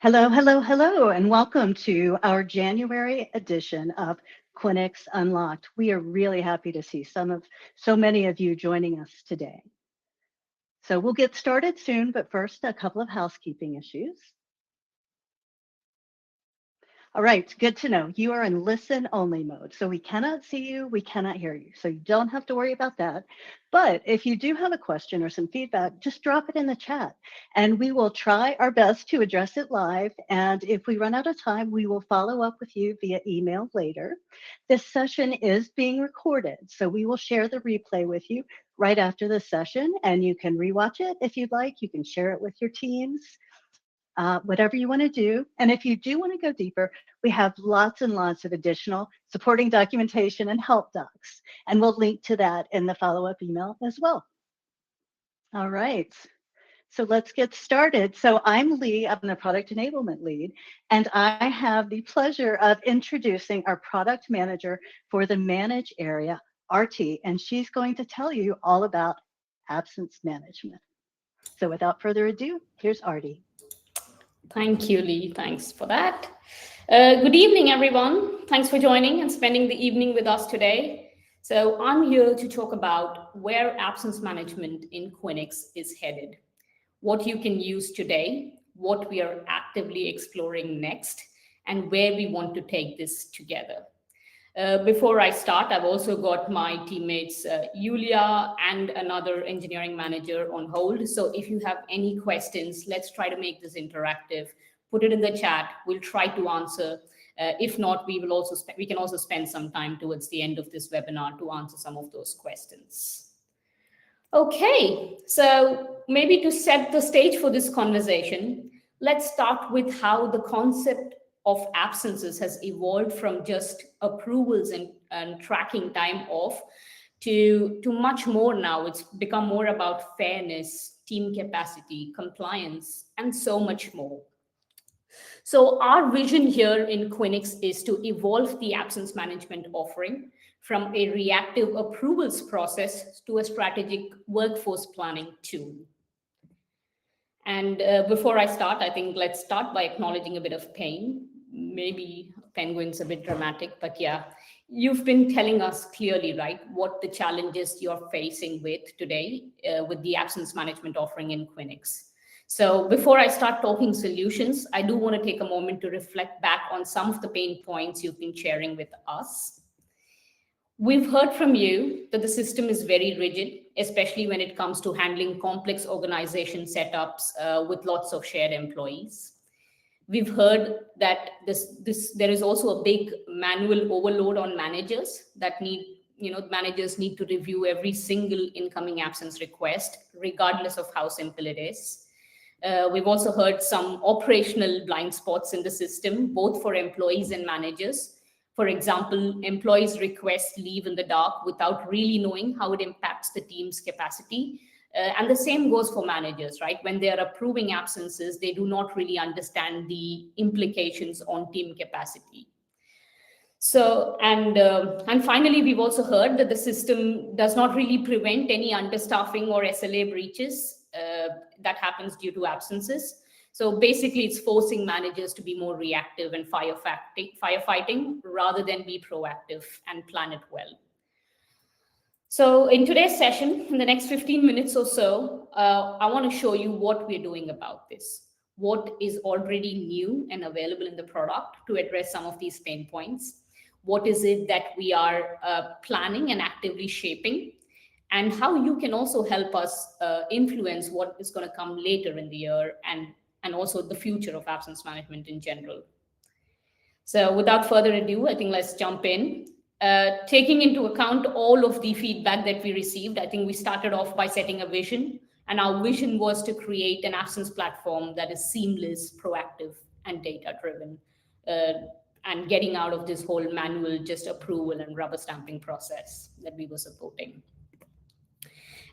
Hello, hello, hello, and welcome to our January edition of Quinyx Unlocked. We are really happy to see so many of you joining us today. So we'll get started soon, but first, a couple of housekeeping issues. All right, good to know. You are in listen only mode. So we cannot see you, we cannot hear you. So you don't have to worry about that. But if you do have a question or some feedback, just drop it in the chat and we will try our best to address it live. And if we run out of time, we will follow up with you via email later. This session is being recorded, so we will share the replay with you right after the session, and you can rewatch it if you'd like. You can share it with your teams. Whatever you want to do. And if you do want to go deeper, we have lots and lots of additional supporting documentation and help docs. And we'll link to that in the follow-up email as well. All right. So let's get started. So I'm Lee, I'm the product enablement lead, and I have the pleasure of introducing our product manager for the manage area, Artie, and she's going to tell you all about absence management. So without further ado, here's Artie. Thank you, Lee. Thanks for that. Good evening, everyone. Thanks for joining and spending the evening with us today. So I'm here to talk about where absence management in Quinyx is headed, what you can use today, what we are actively exploring next, and where we want to take this together. Before I start, I've also got my teammates, Yulia and another engineering manager on hold. So if you have any questions, let's try to make this interactive. Put it in the chat. We'll try to answer. If not, we can also spend some time towards the end of this webinar to answer some of those questions. Okay, so maybe to set the stage for this conversation, let's start with how the concept of absences has evolved from just approvals and tracking time off to much more now. It's become more about fairness, team capacity, compliance, and so much more. So our vision here in Quinyx is to evolve the absence management offering from a reactive approvals process to a strategic workforce planning tool. And before I start, I think let's start by acknowledging a bit of pain. Maybe penguin's a bit dramatic, but yeah, you've been telling us clearly, right, what the challenges you're facing with today with the absence management offering in Quinyx. So before I start talking solutions, I do want to take a moment to reflect back on some of the pain points you've been sharing with us. We've heard from you that the system is very rigid, especially when it comes to handling complex organization setups with lots of shared employees. We've heard that there is also a big manual overload on managers that managers need to review every single incoming absence request, regardless of how simple it is. We've also heard some operational blind spots in the system, both for employees and managers. For example, employees request leave in the dark without really knowing how it impacts the team's capacity. And the same goes for managers, right? When they are approving absences, they do not really understand the implications on team capacity. So, and finally, we've also heard that the system does not really prevent any understaffing or SLA breaches that happens due to absences. So basically, it's forcing managers to be more reactive and firefighting rather than be proactive and plan it well. So in today's session, in the next 15 minutes or so, I want to show you what we're doing about this, what is already new and available in the product to address some of these pain points, what is it that we are planning and actively shaping, and how you can also help us influence what is going to come later in the year and also the future of absence management in general. So without further ado, I think let's jump in. Taking into account all of the feedback that we received, I think we started off by setting a vision, and our vision was to create an absence platform that is seamless, proactive, and data-driven, and getting out of this whole manual just approval and rubber stamping process that we were supporting.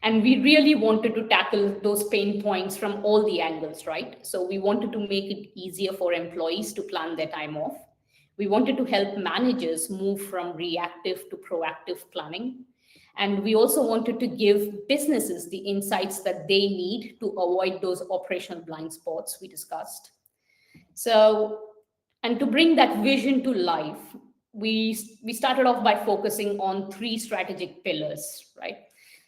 And we really wanted to tackle those pain points from all the angles, right? So we wanted to make it easier for employees to plan their time off. We wanted to help managers move from reactive to proactive planning. And we also wanted to give businesses the insights that they need to avoid those operational blind spots we discussed. So, and to bring that vision to life, we started off by focusing on three strategic pillars, right?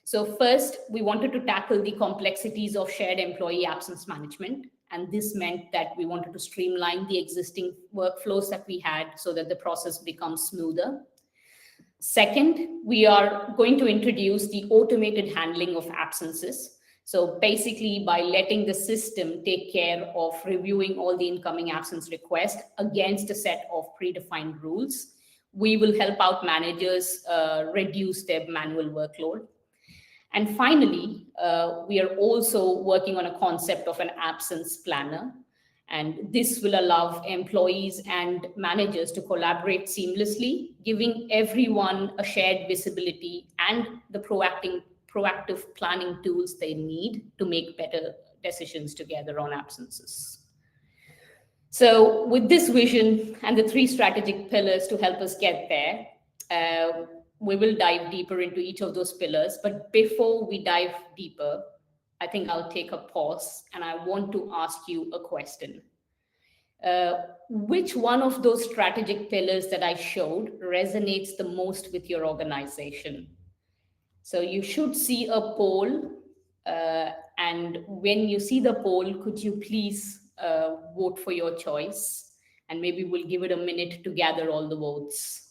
So first, we wanted to tackle the complexities of shared employee absence management. And this meant that we wanted to streamline the existing workflows that we had so that the process becomes smoother. Second, we are going to introduce the automated handling of absences. So basically, by letting the system take care of reviewing all the incoming absence requests against a set of predefined rules, we will help out managers reduce their manual workload. And finally, we are also working on a concept of an absence planner. And this will allow employees and managers to collaborate seamlessly, giving everyone a shared visibility and the proactive planning tools they need to make better decisions together on absences. So, with this vision and the three strategic pillars to help us get there, we will dive deeper into each of those pillars. But before we dive deeper, I think I'll take a pause and I want to ask you a question. Which one of those strategic pillars that I showed resonates the most with your organization? So you should see a poll. And when you see the poll, could you please vote for your choice? And maybe we'll give it a minute to gather all the votes.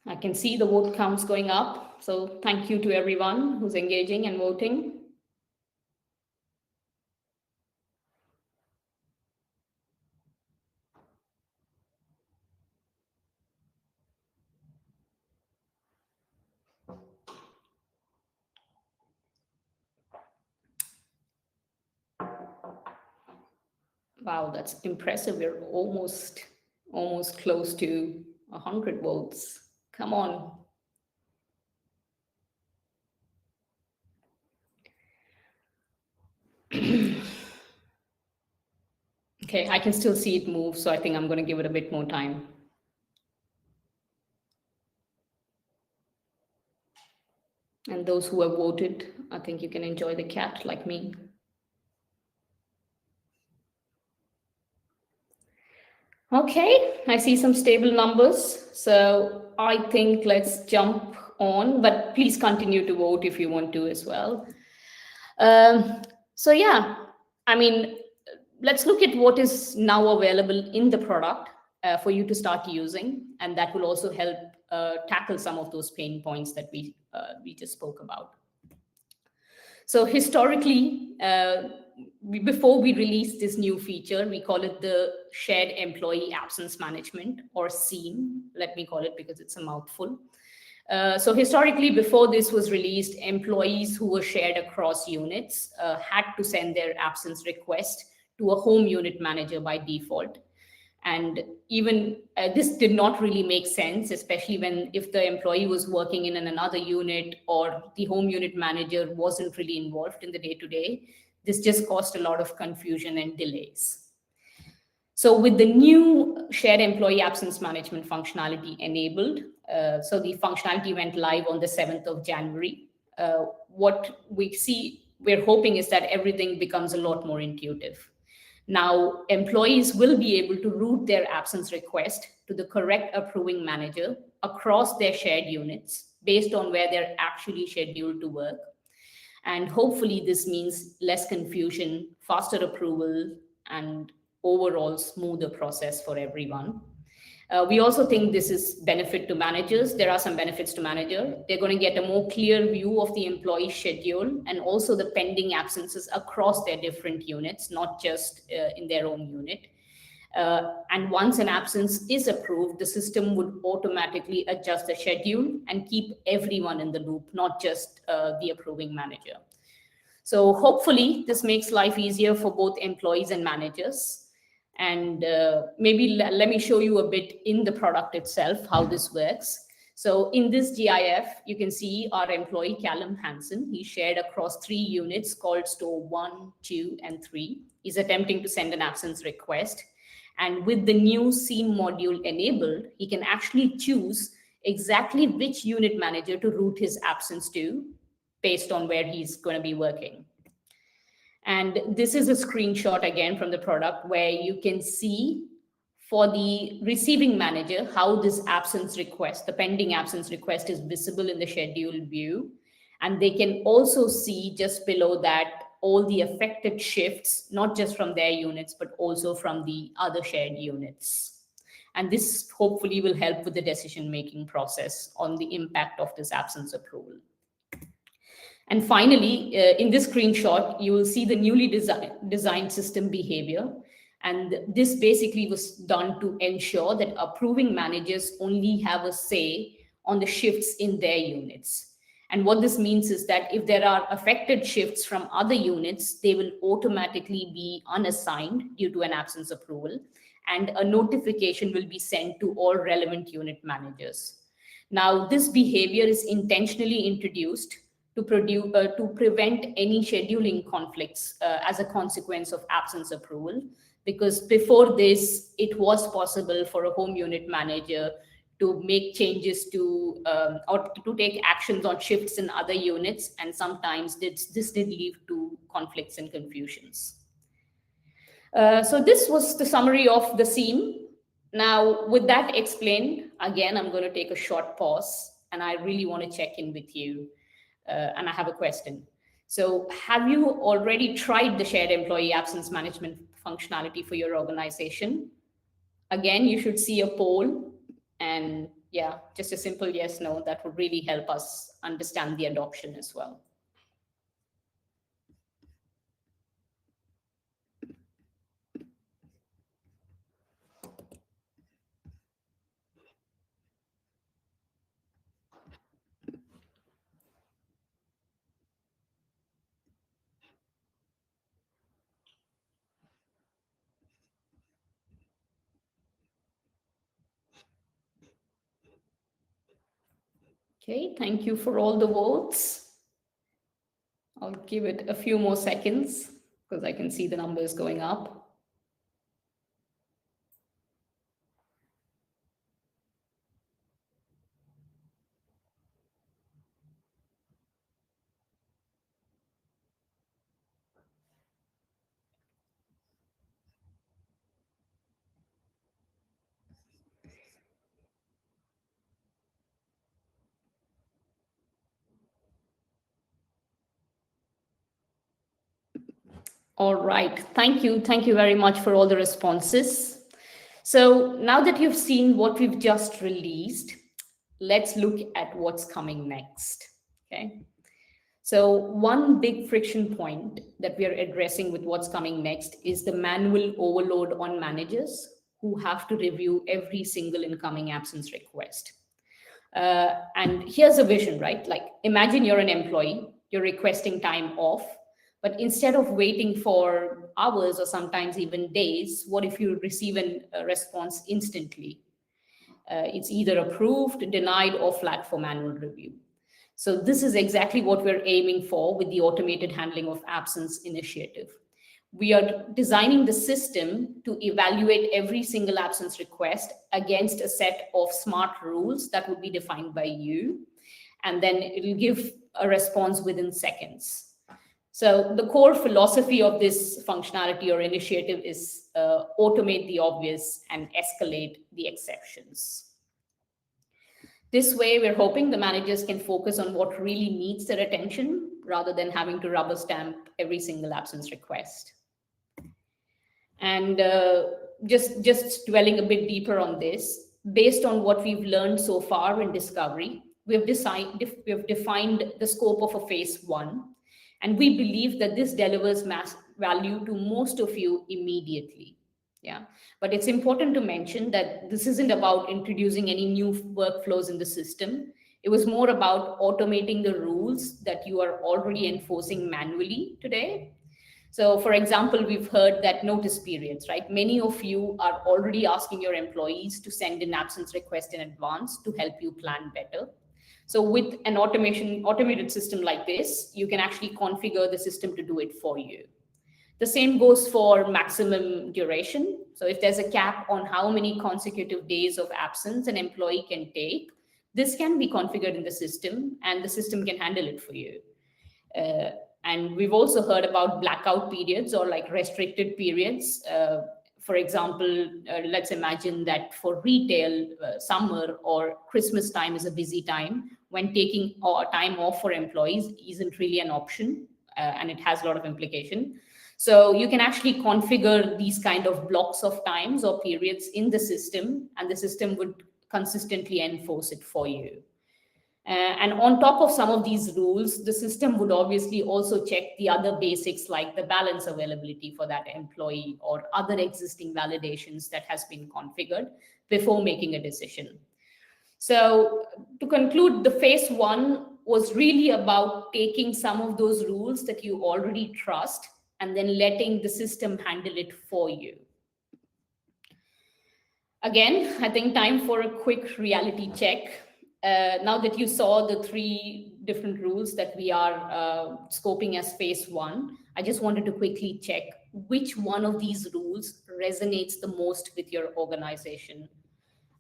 I can see the vote counts going up. So thank you to everyone who's engaging and voting. Wow, that's impressive. We're almost close to 100 votes. Come on. Okay, I can still see it move, so I think I'm going to give it a bit more time. And those who have voted, I think you can enjoy the cat like me. Okay, I see some stable numbers. So I think let's jump on, but please continue to vote if you want to as well. So yeah, I mean, let's look at what is now available in the product for you to start using, and that will also help tackle some of those pain points that we just spoke about. So historically, before we released this new feature, we call it the Shared Employee Absence Management, or SEAM. Let me call it because it's a mouthful. So historically, before this was released, employees who were shared across units had to send their absence request to a home unit manager by default. And even this did not really make sense, especially when if the employee was working in another unit or the home unit manager wasn't really involved in the day-to-day. This just caused a lot of confusion and delays. So with the new shared employee absence management functionality enabled, so the functionality went live on the 7th of January. What we're hoping is that everything becomes a lot more intuitive. Now, employees will be able to route their absence request to the correct approving manager across their shared units based on where they're actually scheduled to work. And hopefully this means less confusion, faster approval, and overall smoother process for everyone. We also think this is benefit to managers. There are some benefits to manager. They're going to get a more clear view of the employee schedule and also the pending absences across their different units, not just in their own unit. And once an absence is approved, the system would automatically adjust the schedule and keep everyone in the loop, not just the approving manager. So hopefully this makes life easier for both employees and managers. And maybe let me show you a bit in the product itself, how this works. So in this GIF, you can see our employee Callum Hansen. He's shared across 3 units called store 1, 2, and 3. He's attempting to send an absence request. And with the new seam module enabled, he can actually choose exactly which unit manager to route his absence to based on where he's going to be working. And this is a screenshot again from the product where you can see for the receiving manager how this absence request, the pending absence request, is visible in the schedule view. And they can also see just below that all the affected shifts, not just from their units, but also from the other shared units. And this hopefully will help with the decision-making process on the impact of this absence approval. And finally, in this screenshot, you will see the newly designed system behavior. And this basically was done to ensure that approving managers only have a say on the shifts in their units. And what this means is that if there are affected shifts from other units, they will automatically be unassigned due to an absence approval, and a notification will be sent to all relevant unit managers. Now, this behavior is intentionally introduced to prevent any scheduling conflicts as a consequence of absence approval, because before this, it was possible for a home unit manager to make changes to or to take actions on shifts in other units, and sometimes this did lead to conflicts and confusions. So this was the summary of the seam. Now, with that explained, again, I'm going to take a short pause, and I really want to check in with you. And I have a question. So have you already tried the shared employee absence management functionality for your organization? Again, you should see a poll, and yeah, just a simple yes, no, that would really help us understand the adoption as well. Okay, thank you for all the votes. I'll give it a few more seconds because I can see the numbers going up. All right, thank you. Thank you very much for all the responses. So now that you've seen what we've just released, let's look at what's coming next, okay? So one big friction point that we are addressing with what's coming next is the manual overload on managers who have to review every single incoming absence request. And here's a vision, right? Like imagine you're an employee, you're requesting time off, but instead of waiting for hours or sometimes even days, what if you receive a response instantly? It's either approved, denied, or flagged for manual review. So this is exactly what we're aiming for with the automated handling of absence initiative. We are designing the system to evaluate every single absence request against a set of smart rules that would be defined by you, and then it'll give a response within seconds. So the core philosophy of this functionality or initiative is automate the obvious and escalate the exceptions. This way, we're hoping the managers can focus on what really needs their attention rather than having to rubber stamp every single absence request. And just dwelling a bit deeper on this, based on what we've learned so far in discovery, we've defined the scope of a phase one. And we believe that this delivers mass value to most of you immediately. Yeah, but it's important to mention that this isn't about introducing any new workflows in the system. It was more about automating the rules that you are already enforcing manually today. So for example, we've heard that notice periods, right? Many of you are already asking your employees to send an absence request in advance to help you plan better. So with an automated system like this, you can actually configure the system to do it for you. The same goes for maximum duration. So if there's a cap on how many consecutive days of absence an employee can take, this can be configured in the system and the system can handle it for you. Uh, and we've also heard about blackout periods or like restricted periods. For example, let's imagine that for retail, summer or Christmas time is a busy time when taking time off for employees isn't really an option, and it has a lot of implication. So you can actually configure these kind of blocks of times or periods in the system, and the system would consistently enforce it for you. And on top of some of these rules, the system would obviously also check the other basics like the balance availability for that employee or other existing validations that has been configured before making a decision. So to conclude, the phase one was really about taking some of those rules that you already trust and then letting the system handle it for you. Again, I think time for a quick reality check. Now that you saw the three different rules that we are scoping as phase one, I just wanted to quickly check which one of these rules resonates the most with your organization.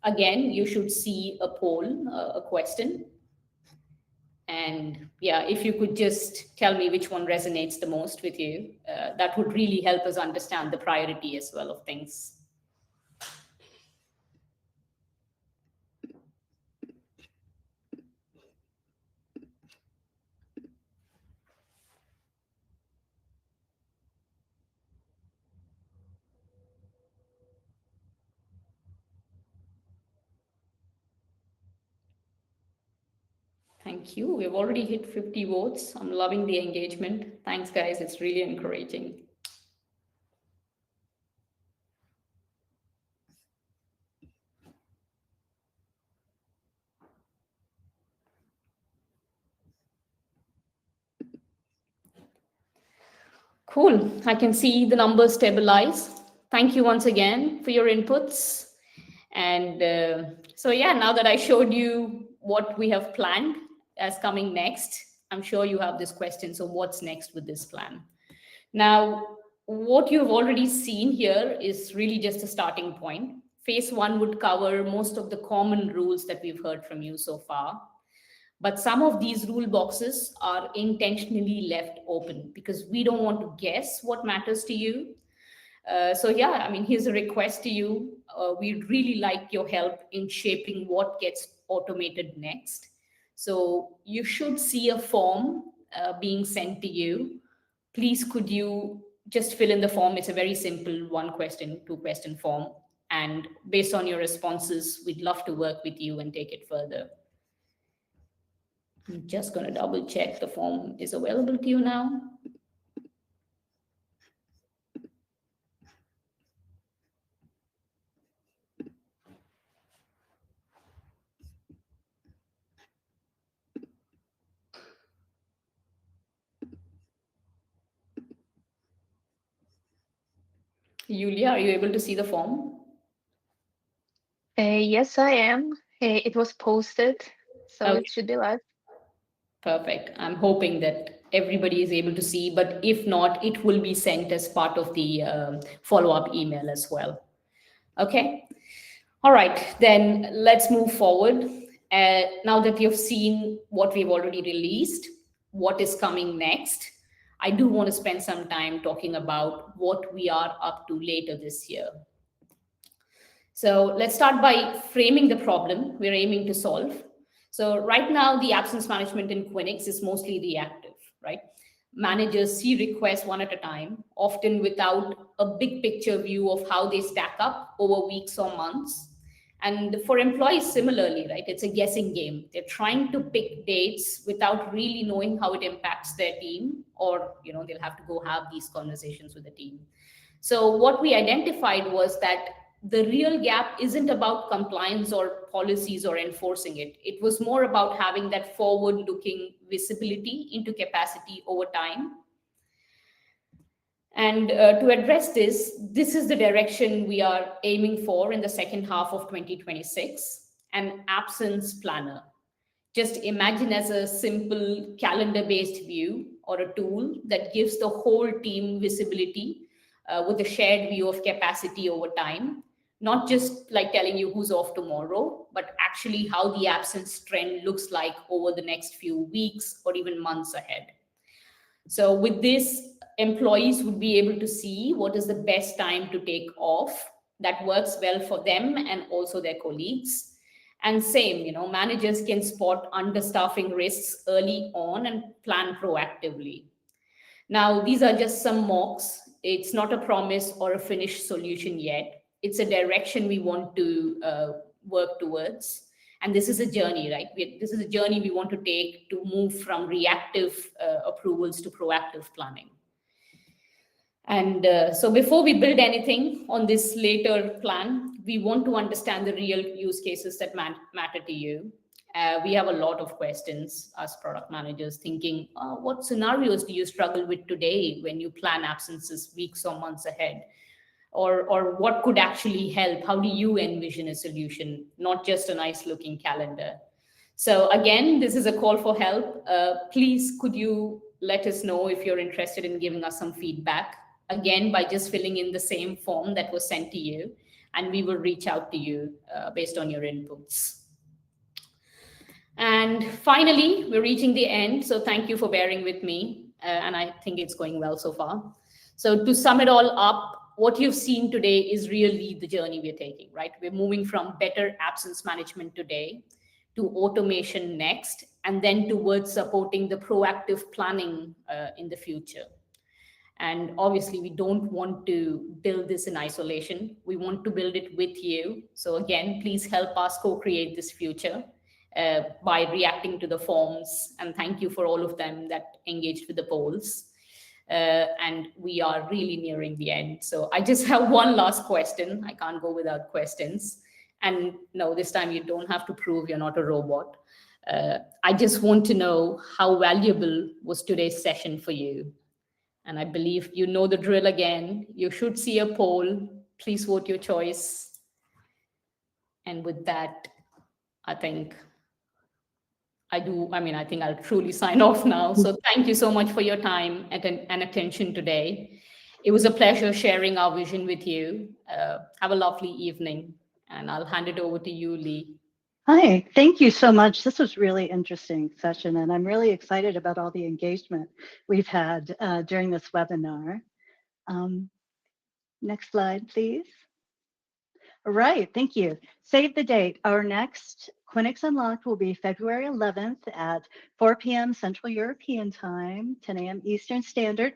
Again, you should see a poll, a question. And yeah, if you could just tell me which one resonates the most with you, that would really help us understand the priority as well of things. Thank you. We've already hit 50 votes. I'm loving the engagement. Thanks, guys. It's really encouraging. Cool. I can see the numbers stabilize. Thank you once again for your inputs. And so, yeah, now that I showed you what we have planned as coming next, I'm sure you have this question. So, what's next with this plan? Now, what you've already seen here is really just a starting point. Phase one would cover most of the common rules that we've heard from you so far. But some of these rule boxes are intentionally left open because we don't want to guess what matters to you. So yeah, I mean, here's a request to you. We'd really like your help in shaping what gets automated next. So you should see a form being sent to you. Please, could you just fill in the form? It's a very simple one question, two question form. And based on your responses, we'd love to work with you and take it further. I'm just going to double check the form is available to you now. Yulia, are you able to see the form? Yes, I am. It was posted, so Okay. it should be live. Perfect. I'm hoping that everybody is able to see, but if not, it will be sent as part of the follow-up email as well. Okay. All right, then let's move forward. Now that you've seen what we've already released, what is coming next, I do want to spend some time talking about what we are up to later this year. So let's start by framing the problem we're aiming to solve. So right now, the absence management in Quinyx is mostly reactive, right? Managers see requests one at a time, often without a big picture view of how they stack up over weeks or months. And for employees, similarly, right? It's a guessing game. They're trying to pick dates without really knowing how it impacts their team, or they'll have to go have these conversations with the team. So what we identified was that the real gap isn't about compliance or policies or enforcing it. It was more about having that forward-looking visibility into capacity over time. And to address this is the direction we are aiming for in the second half of 2026, an absence planner. Just imagine as a simple calendar-based view or a tool that gives the whole team visibility with a shared view of capacity over time, not just like telling you who's off tomorrow, but actually how the absence trend looks like over the next few weeks or even months ahead. So with this, employees would be able to see what is the best time to take off that works well for them and also their colleagues. And same, managers can spot understaffing risks early on and plan proactively. Now, these are just some mocks. It's not a promise or a finished solution yet. It's a direction we want to work towards. And this is a journey, right? This is a journey we want to take to move from reactive approvals to proactive planning. And so before we build anything on this later plan, we want to understand the real use cases that matter to you. We have a lot of questions as product managers thinking, what scenarios do you struggle with today when you plan absences weeks or months ahead? Or what could actually help? How do you envision a solution, not just a nice looking calendar? So again, this is a call for help. Please, could you let us know if you're interested in giving us some feedback? Again, by just filling in the same form that was sent to you, and we will reach out to you based on your inputs. And finally, we're reaching the end. So thank you for bearing with me. And I think it's going well so far. So to sum it all up, what you've seen today is really the journey we're taking, right? We're moving from better absence management today to automation next, and then towards supporting the proactive planning in the future. And obviously, we don't want to build this in isolation. We want to build it with you. So again, please help us co-create this future by reacting to the forms. And thank you for all of them that engaged with the polls. And we are really nearing the end. So I just have one last question. I can't go without questions. And no, this time you don't have to prove you're not a robot. I just want to know, how valuable was today's session for you? And I believe you know the drill again. You should see a poll. Please vote your choice. And with that, I think I think I'll truly sign off now. So thank you so much for your time and attention today. It was a pleasure sharing our vision with you. Have a lovely evening. And I'll hand it over to you, Lee. Hi, thank you so much. This was really interesting session, and I'm really excited about all the engagement we've had during this webinar. Next slide, please. All right, thank you. Save the date. Our next Quinyx Unlocked will be February 11th at 4 p.m. Central European Time, 10 a.m. Eastern Standard.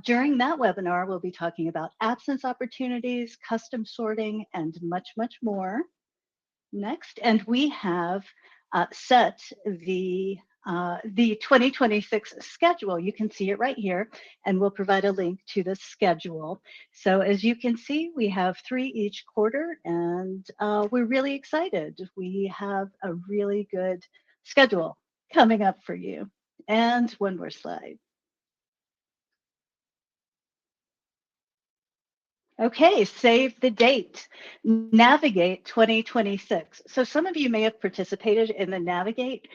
During that webinar, we'll be talking about absence opportunities, custom sorting, and much, much more. Next, and we have set the 2026 schedule. You can see it right here, and we'll provide a link to the schedule. So as you can see, we have 3 each quarter, and we're really excited. We have a really good schedule coming up for you. And one more slide. Okay, save the date. Navigate 2026. So some of you may have participated in the Navigate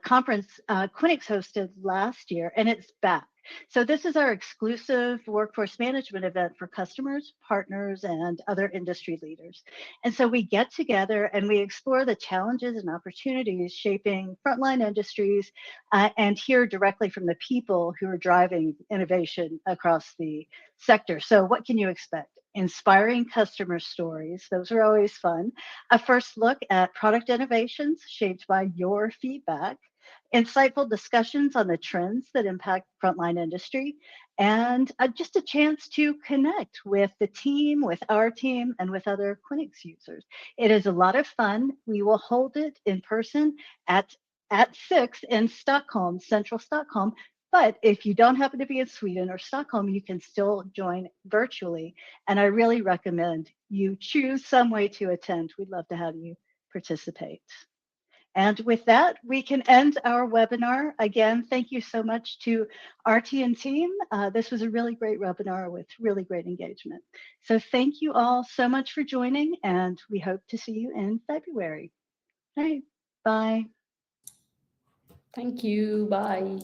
conference Quinyx hosted last year, and it's back. So this is our exclusive workforce management event for customers, partners, and other industry leaders. And so we get together and we explore the challenges and opportunities shaping frontline industries and hear directly from the people who are driving innovation across the sector. So what can you expect? Inspiring customer stories. Those are always fun. A first look at product innovations shaped by your feedback. Insightful discussions on the trends that impact frontline industry, and just a chance to connect with the team, with our team, and with other Quinyx users. It is a lot of fun. We will hold it in person at 6 in Stockholm, central Stockholm. But if you don't happen to be in Sweden or Stockholm, you can still join virtually. And I really recommend you choose some way to attend. We'd love to have you participate. And with that, we can end our webinar. Again, thank you so much to RT and team. This was a really great webinar with really great engagement. So thank you all so much for joining, and we hope to see you in February. All right, bye. Thank you, bye.